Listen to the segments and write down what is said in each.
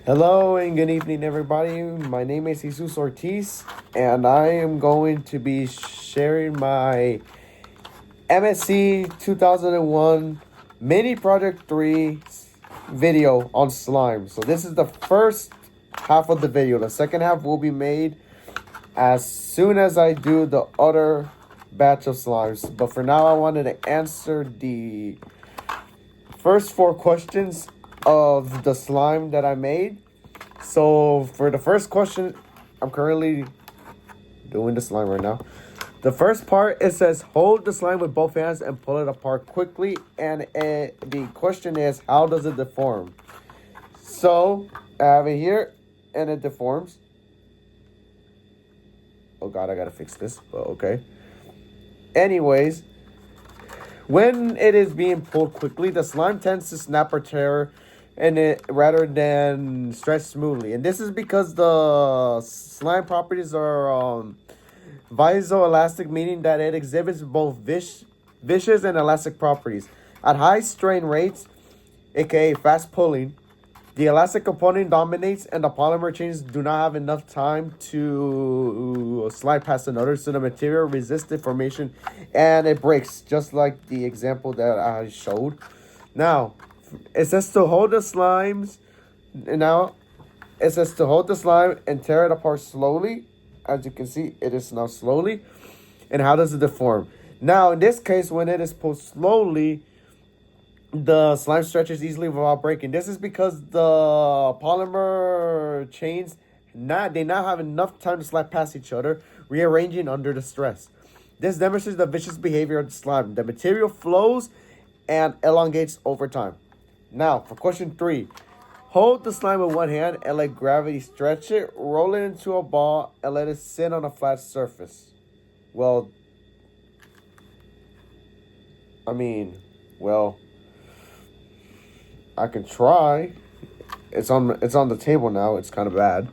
Hello and good evening, everybody. My name is Jesus Ortiz, and I am going to be sharing my MSE 2001 Mini Project 3 video on slime. So this is the first half of the video. The second half will be made as soon as I do the other batch of slimes. But for now, I wanted to answer the first 4 questions of the slime that I made. So for the first question, I'm currently doing the slime right now. The first part, it says hold the slime with both hands and pull it apart quickly. And the question is, how does it deform? So I have it here and it deforms. Oh God, I gotta fix this, but okay. Anyways, when it is being pulled quickly, the slime tends to snap or tear and it rather than stretch smoothly. And this is because the slime properties are viscoelastic, meaning that it exhibits both viscous and elastic properties. At high strain rates, aka fast pulling, the elastic component dominates and the polymer chains do not have enough time to slide past another, so the material resists deformation and it breaks, just like the example that I showed. Now, it says to hold the slimes, now it says to hold the slime and tear it apart slowly. As you can see, it is now slowly. And how does it deform? Now, in this case, when it is pulled slowly, the slime stretches easily without breaking. This is because the polymer chains now have enough time to slide past each other, rearranging under the stress. This demonstrates the vicious behavior of the slime. The material flows and elongates over time. Now, for question 3. Hold the slime with one hand and let gravity stretch it. Roll it into a ball and let it sit on a flat surface. Well, I can try. It's on the table now. It's kind of bad.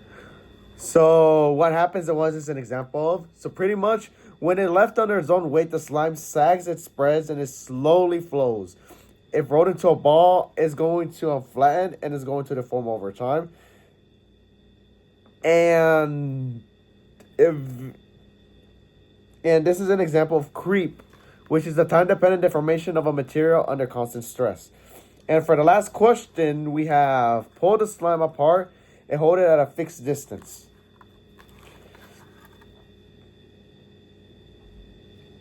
So what happens, and what is this an example of? So pretty much when it left under its own weight, the slime sags, it spreads, and it slowly flows. If rolled into a ball, it's going to flatten and it's going to deform over time. And this is an example of creep, which is the time-dependent deformation of a material under constant stress. And for the last question, we have pull the slime apart and hold it at a fixed distance.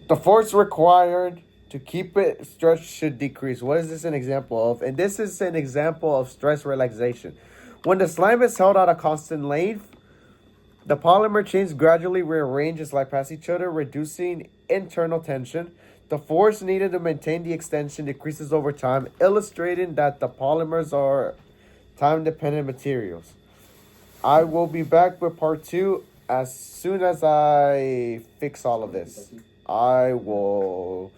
The force required to keep it stretched should decrease. What is this an example of? And this is an example of stress relaxation. When the slime is held at a constant length, the polymer chains gradually rearrange and slide past each other, reducing internal tension. The force needed to maintain the extension decreases over time, illustrating that the polymers are time-dependent materials. I will be back with part 2 as soon as I fix all of this. I will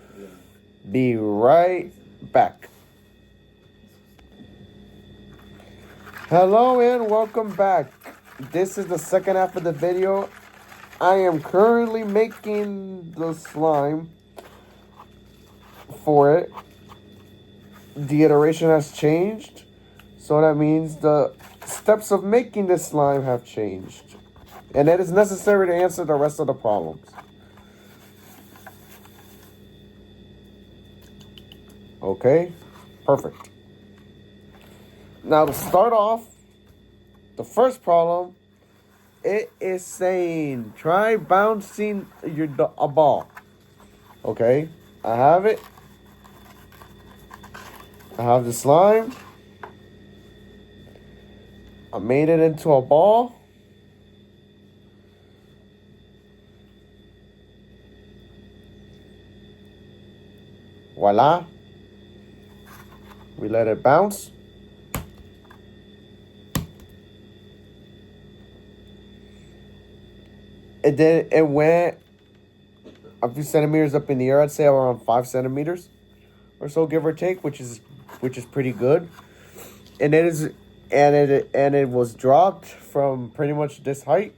be right back. Hello and welcome back. This is the second half of the video. I am currently making the slime for it. The iteration has changed, so that means the steps of making this slime have changed, and it is necessary to answer the rest of the problems. Okay, perfect. Now to start off, the first problem, it is saying try bouncing a ball. Okay, I have it. I have the slime. I made it into a ball. Voila. We let it bounce. It went a few centimeters up in the air. I'd say around 5 centimeters or so, give or take, which is pretty good. And it was dropped from pretty much this height.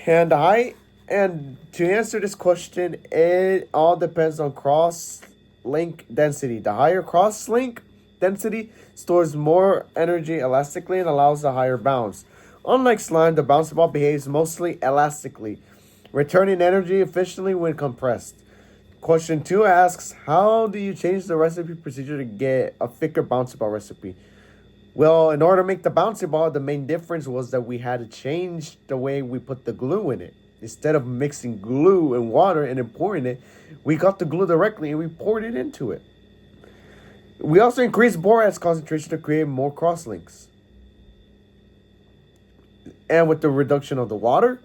And the height, and to answer this question, it all depends on cross link density. The higher cross link, density, stores more energy elastically, and allows a higher bounce. Unlike slime, the bouncy ball behaves mostly elastically, returning energy efficiently when compressed. Question 2 asks, how do you change the recipe procedure to get a thicker bouncy ball recipe? Well, in order to make the bouncy ball, the main difference was that we had to change the way we put the glue in it. Instead of mixing glue and water and then pouring it, we got the glue directly and we poured it into it. We also increased borax concentration to create more crosslinks. And with the reduction of the water,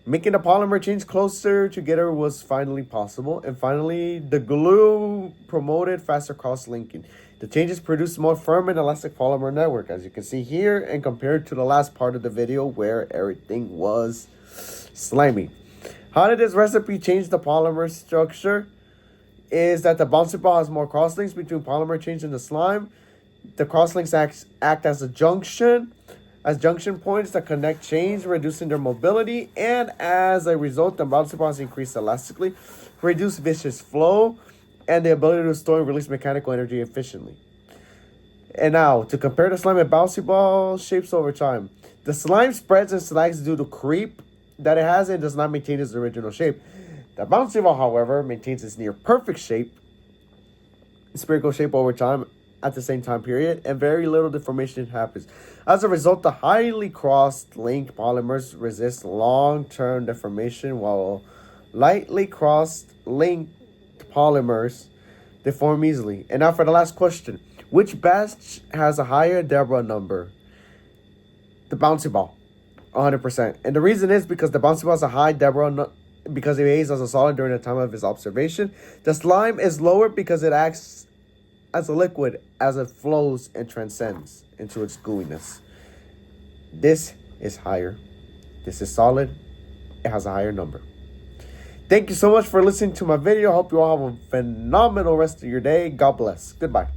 making the polymer chains closer together was finally possible. And finally, the glue promoted faster cross-linking. The changes produced more firm and elastic polymer network, as you can see here, and compared to the last part of the video where everything was slimy. How did this recipe change the polymer structure? Is that the bouncy ball has more crosslinks between polymer chains and the slime. The crosslinks act as junction points that connect chains, reducing their mobility, and as a result, the bouncy balls increase elastically, reduce viscous flow, and the ability to store and release mechanical energy efficiently. And now, to compare the slime and bouncy ball shapes over time. The slime spreads and sags due to creep that it has and does not maintain its original shape. The bouncy ball, however, maintains its near perfect shape, spherical shape over time, at the same time period, and very little deformation happens. As a result, the highly cross-linked polymers resist long-term deformation, while lightly cross-linked polymers deform easily. And now for the last question. Which batch has a higher Deborah number? The bouncy ball, 100%. And the reason is because the bouncy ball has a high Deborah because it behaves as a solid during the time of its observation. The slime is lower because it acts as a liquid as it flows and transcends into its gooiness. This is higher. This is solid. It has a higher number. Thank you so much for listening to my video. I hope you all have a phenomenal rest of your day. God bless. Goodbye.